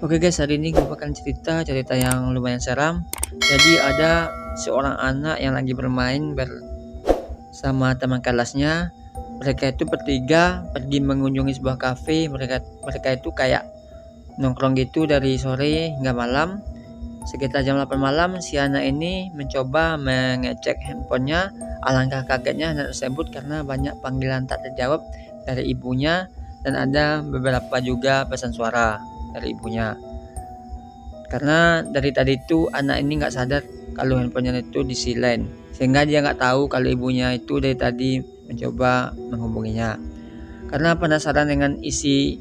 Oke guys, hari ini gue bakal cerita yang lumayan seram. Jadi ada seorang anak yang lagi bermain bersama teman kelasnya. Mereka itu bertiga pergi mengunjungi sebuah kafe. Mereka itu kayak nongkrong gitu dari sore hingga malam. Sekitar jam 8 malam, si anak ini mencoba mengecek handphonenya. Alangkah kagetnya anak tersebut karena banyak panggilan tak terjawab dari ibunya, dan ada beberapa juga pesan suara dari ibunya. Karena dari tadi itu anak ini nggak sadar kalau handphonenya itu di silent, sehingga dia nggak tahu kalau ibunya itu dari tadi mencoba menghubunginya. Karena penasaran dengan isi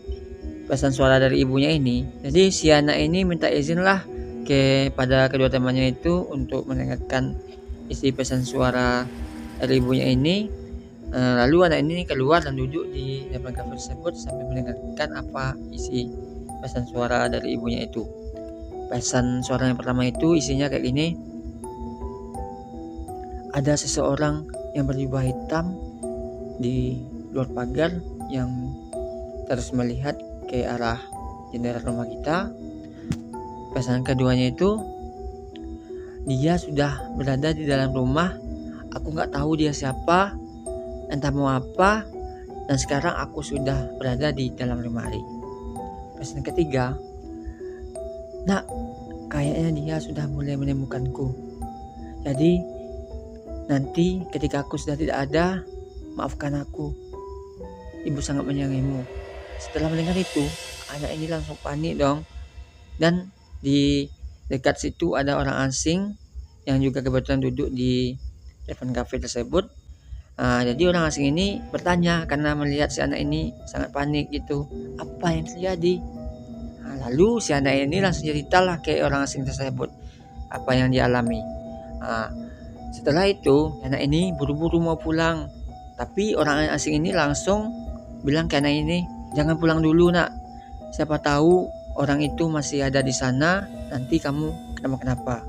pesan suara dari ibunya ini, jadi si anak ini minta izin lah kepada kedua temannya itu untuk mendengarkan isi pesan suara dari ibunya ini. Lalu anak ini keluar dan duduk di depan kafe tersebut sambil mendengarkan apa isi pesan suara dari ibunya itu. Pesan suara yang pertama itu isinya kayak gini: ada seseorang yang berjubah hitam di luar pagar yang terus melihat ke arah jendela rumah kita. Pesan keduanya itu, dia sudah berada di dalam rumah, aku nggak tahu dia siapa, entah mau apa, dan sekarang aku sudah berada di dalam lemari. Pesan ketiga, nak, kayaknya dia sudah mulai menemukanku. Jadi nanti ketika aku sudah tidak ada, maafkan aku. Ibu sangat menyayangimu. Setelah mendengar itu, anak ini langsung panik dong. Dan di dekat situ ada orang asing yang juga kebetulan duduk di depan kafe tersebut. Jadi orang asing ini bertanya karena melihat si anak ini sangat panik gitu, apa yang terjadi. Lalu si anak ini langsung ceritalah ke orang asing tersebut apa yang dia alami. Setelah itu anak ini buru-buru mau pulang, tapi orang asing ini langsung bilang ke anak ini, jangan pulang dulu nak, siapa tahu orang itu masih ada di sana, nanti kamu kenapa-kenapa.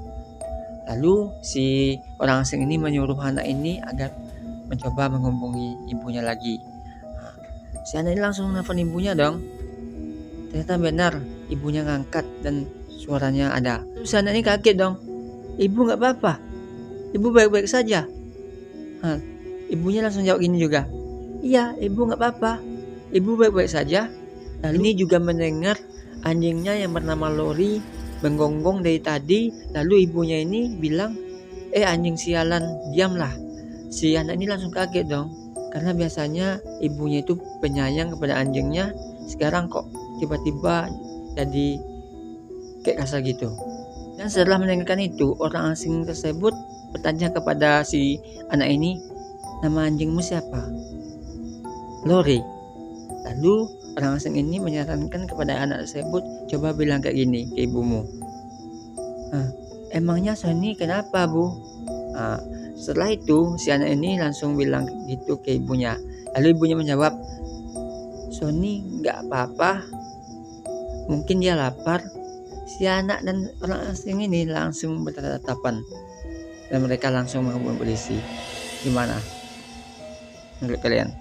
Lalu si orang asing ini menyuruh anak ini agar mencoba menghubungi ibunya lagi. Si anak ini langsung nelfon ibunya dong. Ternyata benar, ibunya ngangkat dan suaranya ada. Terus anak ini kaget dong. Ibu nggak apa-apa? Ibu baik-baik saja? Ibunya langsung jawab gini juga. Iya, ibu nggak apa-apa. Ibu baik-baik saja. Lalu ini juga mendengar anjingnya yang bernama Lori menggonggong dari tadi. Lalu ibunya ini bilang, anjing sialan, diamlah. Si anak ini langsung kaget dong, karena biasanya ibunya itu penyayang kepada anjingnya, sekarang kok tiba-tiba jadi kayak kasar gitu. Dan setelah mendengarkan itu, orang asing tersebut bertanya kepada si anak ini, nama anjingmu siapa? Lori. Lalu orang asing ini menyarankan kepada anak tersebut, coba bilang kayak gini ke ibumu. Emangnya Sony kenapa bu? Setelah itu si anak ini langsung bilang gitu ke ibunya. Lalu ibunya menjawab, Sony nggak apa-apa, mungkin dia lapar. Si anak dan orang asing ini langsung bertatapan dan mereka langsung menghubungi polisi. Gimana menurut kalian?